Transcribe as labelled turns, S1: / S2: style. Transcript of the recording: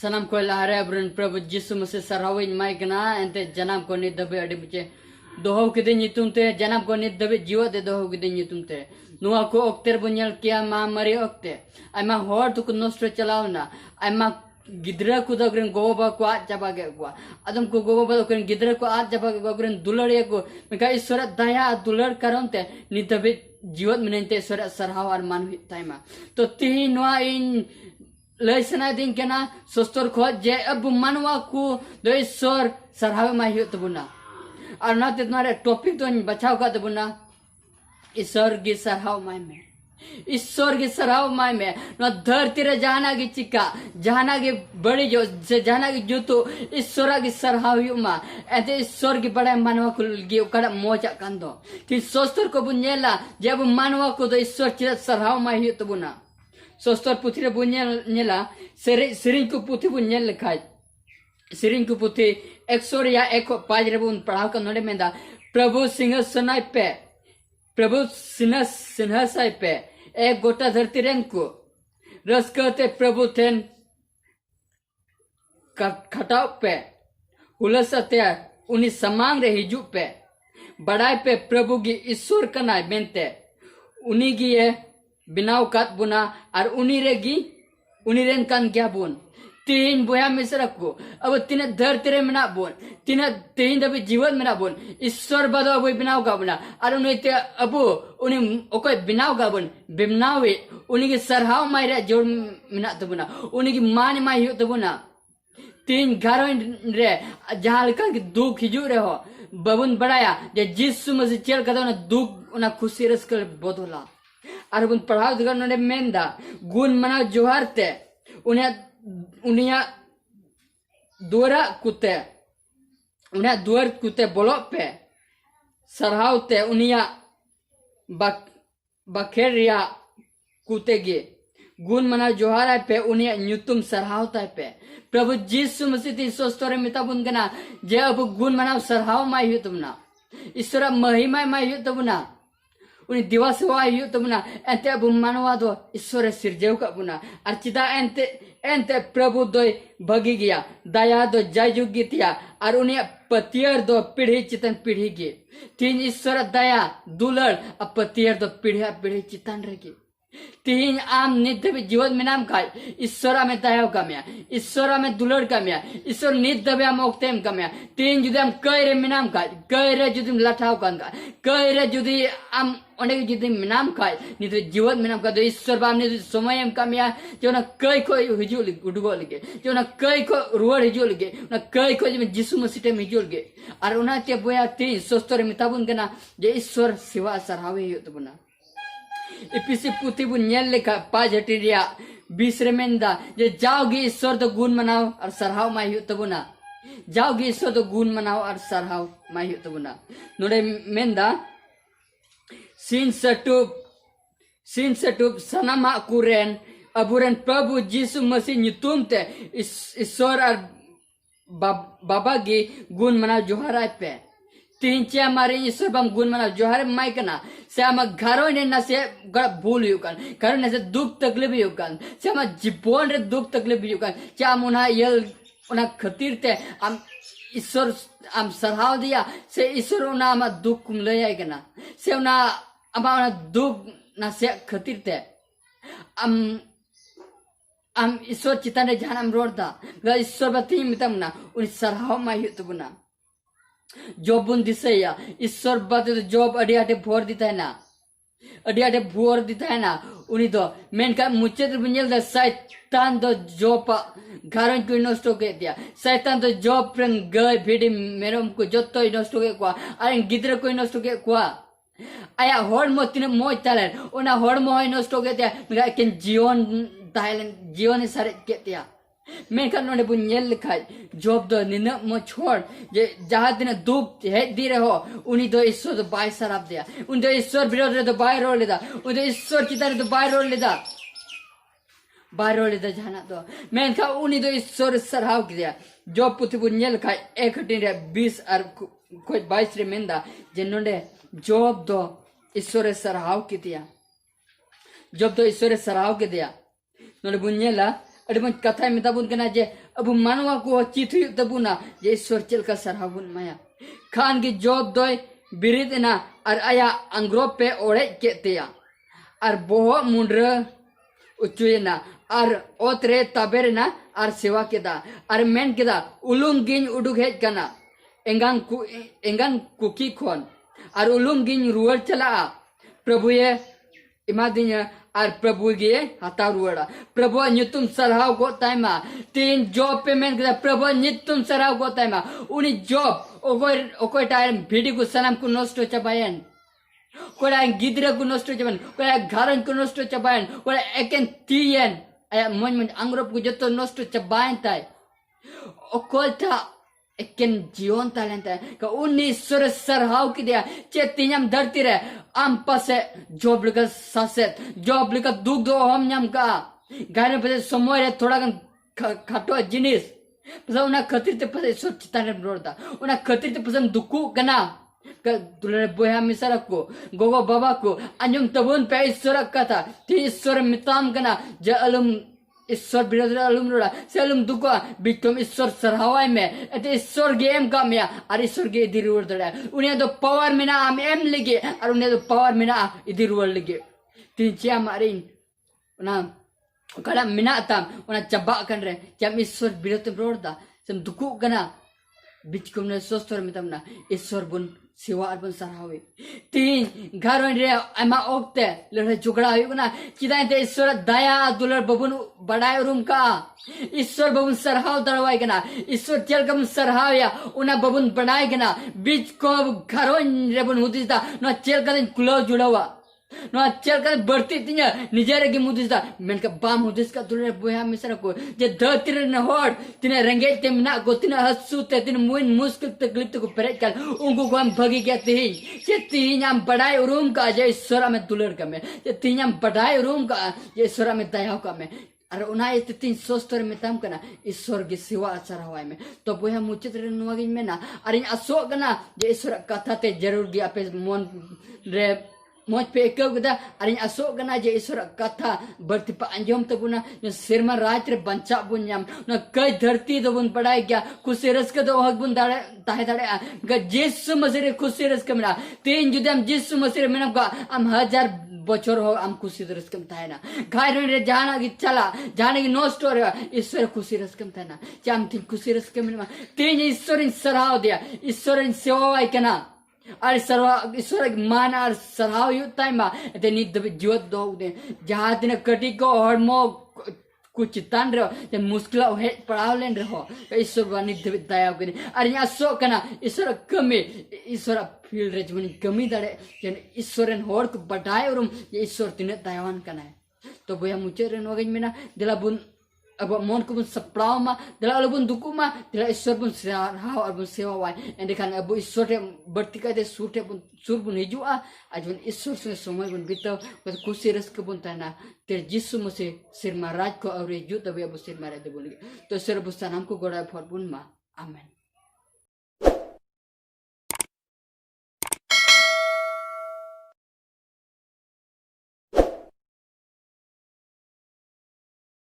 S1: सनम को लहरे अब्रन प्रभु जिसु मसीह सरहाविन माइकना एंते जनाम को नित दबे अडी बचे दोहो किदे नितुम ते जनाम को नित दबे जीव दे दोहो किदे नितुम ते नुआ को ओक्तेर बुnyal किया मा मरी ओक्ते आमा होर तुक नष्ट चलावना आमा गिद्रा को दगरन गोबा को आ जबा गे को अदम को गोबा दगरन गिद्रा को आ जबा गे गरन दुलड़े को मेका ईश्वर दया दुलड़ करनते नित दबे जीवत मिनते ईश्वर सरहाव और मान ताइमा तो ती नुआ इन लैसना दिन के ना सोस्तर खो जे अब मनवा को दो ईश्वर सरहाव मा हियो तबुना और ना तितनारे टॉपिक तो बचाव का तबुना ईश्वर की सरहाव माय में ईश्वर की सरहाव माय में न धरती रे जाना की चिका जाना की बड़ी जो जाना की जो तो ईश्वर की सरहाव युमा ऐसे ईश्वर की बड़ा मनवा को गी उकड़ा मोजा कंदो कि सोस्तर को बुनेला जब मनवा को तो ईश्वर की सरहाव माय हियो तबुना सोस्तर पुथी रे बुनेला सिरिंग को पुथी बुनेल लिखाई सिरिंग को पुथी 100 या 105 रे बुन पढ़ाव का नोडे मेंदा प्रभु सिंहासन पे एक गोटा धरती रेन को रस करते प्रभु थेन खटाव पे हुलसते उन्हीं समांग रे हिजू पे बड़ाई पे प्रभु की ईश्वर कनाय बेनते उन्हीं की ये बिनाव काट बुना और उन्हीं रेन कान क्या बुन तीन बोया मिश्र को अब तीन धरती रे मिना बोन तीन दबी जीवन मिना बोन ईश्वर बदो अब बिनाव का बुना और उन्हीं ते अबु उन्हीं ओके बिनाव का बुन बिनावे उन्हीं की सरहाव मायरे जोड़ मिना तो बुना उन्हीं की मान माय हो तो बुना तीन घरों रे जहाँ लगा कि दुख हिजू रे हो बबुन बढ़ाया जे जिसु मसीह चल करता उन्हें दुख उन्हें खुशी रस कर बदला और उन पढ़ाओ दिखा उन्होंने मेंदा गुण मना जोहार ते उन्हें दुआर कुत्ते बोलो पे सरहावते उन्हें बखेरिया कुत्ते गे गुण मना जोहार पे उन्हें न्यूतुम सरहावता पे प्रभु जिसु मसीह ती सोस्तोरे मिता बुनगना जे अब गुण मना सरहाव माय हो तुमना ईश्वर महिमा माय हो तुमना उन्हें दिवस हुआ ही तो बुना ऐते अब मानवा दो ईश्वर सिरजेव का बुना अर्चिता ऐते प्रभु दो भगी गया दया दो जय जुगी थिया और उन्हें पतियर दो पीढ़ी चितन पीढ़ी गे तीन ईश्वर दया दुलड़ अब पतियर दो पीढ़ी चितन रही तीन आम नित्य जीवन में नाम खाए ईश्वरा में दया कमिया ईश्वरा में दुलड़ कमिया ईश्वर नित्य मोक्तेम कमिया तीन जुदी हम कई रे मिनाम खाए कई रे जुदी लठाव कंगा कई रे जुदी हम अनेक जुदी मिनाम खाए नित्य जीवन मिनाम का ईश्वर बाम ने समय हम कमिया जो ना कई को हिजू लगे उड़गो लगे जो ना कई को रुवर हिजू लगे ना कई को जो जिसु मसीह में हिजू लगे और उन्हें ते बोया तीन सोस्तोरे मिताबुन के ना जे ईश्वर सिवा सरहावे ही तो बना इपिसी पुथी बुन्यल लिखा 5 हटिरिया 20 रे मेंदा जे जाओगी ईश्वर तो गुण मनाओ और सरहाव माय हो तो बुना जाओगी ईश्वर तो गुण मनाओ और सरहाव माय हो तो बुना नोडे मेंदा सीन सटुप सनमा कुरेन अबुरन प्रभु जिसु मसीह नितुम ते ईश्वर और बाबा की गुण मनाओ जोहरा पे तीन चे हमारे ईश्वर बम गुण मना जोहर माई कना से हम घरों ने न से भूल युकन घरों ने से दुख तकलीफ युकन से हम जीवन रे दुख तकलीफ युकन चे हम उन्हें खतीर ते हम ईश्वर हम सरहाव दिया से ईश्वर उन्हें हम दुख कुम ले आए कना से उन्हें दुख न से खतीर ते हम ईश्वर चिताने जान हम रोड था ईश्वर बती मितम ना उन्हें सरहाव माई तो बुना जॉब बुन दिसया ईश्वर बाते तो जॉब अडियाटे भोर दिता है ना अडियाटे भोर दिता है ना उन्हीं तो मेन का मुझे तो बुनियल द शैतान तो जॉब घरों को नष्ट हो गया दिया शैतान तो जॉब प्रन गए भिड़ी मेरे को जो तो नष्ट हो गया कुआ अरे गिद्र को नष्ट हो गया कुआ आया होड़ मोती ने मोच ताले उन्हें होड़ मोह नष्ट हो गया दिया मेरा किन जीवन सारे के दिया मैं कर नोडे बुनियल लिखाई जॉब दो निन मो छोड़ जे जहाँ दिन दुख है दी रहे हो उन्हीं दो ईश्वर तो बाय शराब दिया उन दो ईश्वर विरोध रे तो बाय रोड लेदा उन दो ईश्वर की तरह तो बाय रोड लेदा जाना तो मैं का उन्हीं दो ईश्वर सरहाव किया जॉब पुथी बुनियल लिखाई 1:20 और कोई 22 रे मेंदा जिन्होंने जॉब दो ईश्वर सरहाव किया जॉब दो ईश्वर सरहाव के दिया नोडे बुनियला अड़ी मन कथा में तबुन कना जे अब मानवा को चित हुई तबुना जे ईश्वर चल का सरहाबुन माया खान की जॉब दोय बिरिद ना और आया अंग्रोप पे ओड़े केतिया और बोह मुंड्र उचुयना और ओतरे तबेर ना और सेवा केदा और मेन केदा उलुम गिन उडुक हेज कना एंगान कुकी खोन और उलुम गिन रुवर चला प्रभु ये इमादिन्या और प्रभु गे हता रुवड़ा प्रभु नितुम सरहाव को ताइमा तीन जॉब पे मेन केदा प्रभु नितुम सरहाव को ताइमा उनी जॉब ओकोय टाइम भिडी को सनम को नष्ट चबायन कोड़ा गिद्रा को नष्ट चबायन कोड़ा घरन को नष्ट चबायन कोड़ा एकेन तीयन आया मन अंग्रोप को जतो नष्ट चबायन ताय ओकोल्टा एकेन जीवन तालें ताय का उन्नी सुर सरहाव की दिया चेतिन्यम धरती रे आम पासे जॉब लिखा सासेत जॉब लिखा दुख दो हम न्यम का गाने पे समय रे थोड़ा गन खाटो जिनिस पसा उना खतिर ते पसा स्वच्छता रे रोडता उना खतिर ते पसा दुखु कना का दुलरे बोया मिसरा को गोगो बाबा को अंजुम तबुन पे ईश्वर कथा ती ईश्वर मिताम कना ज अलम ईश्वर बिरदर अलम रोड़ा सेलम दुखा बिकम ईश्वर सरहावाय में एते ईश्वर गेम का मिया और ईश्वर के इधर रोड दड़ा उन्हें तो पावर में ना हम एम लगे और उन्हें तो पावर में ना इधर रोड लगे तीन चिया मारिन उना कड़ा मिना ताम उना चबा कर रहे जब ईश्वर बिरदर रोड़ा सम दुखु कना बिचकुम ने सोस्तर में तमना ईश्वर बुन सेवा अर्बन सरहावे तीन घर रे एमा ओक्ते लड़े झगड़ा हुई ना चिदाय ते ईश्वर दया दुलर बबुन बड़ाय रूम का ईश्वर बबुन सरहाव दरवाय गना ईश्वर चल कम सरहाव या उना बबुन बनाय गना बीच को घर रे बन हुदिदा न चल कन कुलो जुड़वा न चल कर बढ़ती तिnya निजरे की मुदिसा मेन का बाम हुदिस का दुलर बोया मिसरा को जे धतिर न होड़ तिने रंगे ते मिना को तिने हसु ते तिने मुइन मुश्किल तकलीफ को परेज कर उनको को हम भगी के जे तीन हम बड़ाई रूम का जे ईश्वर में दुलर का में जे तीन हम बड़ाई रूम का जे ईश्वर में दया का में अरे उना ये तीन सोस्तर में तम कना ईश्वर की सेवा आचार हवाई में तो बोया मुचित रे नुवागी में ना अरे असो कना जे ईश्वर कथा ते जरूर गया पे मन रे मोज पे एकव गदा अरे असो गना जे ईश्वर कथा बर्ती पा अंजम तबुना न सिरमा रात रे बंचा बुन्याम न कई धरती दबुन पड़ाई गया खुशी रस के दो हक बुन दाड़े ताहे दाड़े ग जिस मसरे खुशी रस के मिला तीन जुदे हम जिस मसरे में ना हम 1000 बचर हो हम खुशी रस कम ताहे ना घाय रे जाना की चला जाने की नो स्टोरी ईश्वर खुशी रस कम ताहे ना चाम तीन खुशी रस के मिला तीन ईश्वर इन सराव दिया ईश्वर इन सेवा वाई के ना और सर्वा ईश्वर मान और सराव युताई मा ते निद जीवत दो दे जहां दिन कटी को और मो कुछ तान रे ते मुश्किल हे पड़ाव लेन रहो ईश्वर वानी दया करे अरे या सो कना ईश्वर कमी ईश्वर फील रे जमनी कमी दड़े जन ईश्वरन होड़ को बढ़ाए और ईश्वर तिने दयावान कना है तो बोया मुचे रे नोगज मेना दिला बुन अब मन को बुन सप्लाव मा दिला अलबुन दुकु मा दिला ईश्वर बुन सरहाव और बुन सेवा वाय एंडखान अब ईश्वर रे बढ़ती का दे सूटे बुन सुर बुन हिजुआ आज बुन ईश्वर से समय बुन बिताव खुशी रस के बुन तना तेरे जिसु मसे सिर मा राज को और जु तबे अब सिर मारे दे बोली तो सर बुस्तान हमको गोड़ा फर बुन मा आमेन।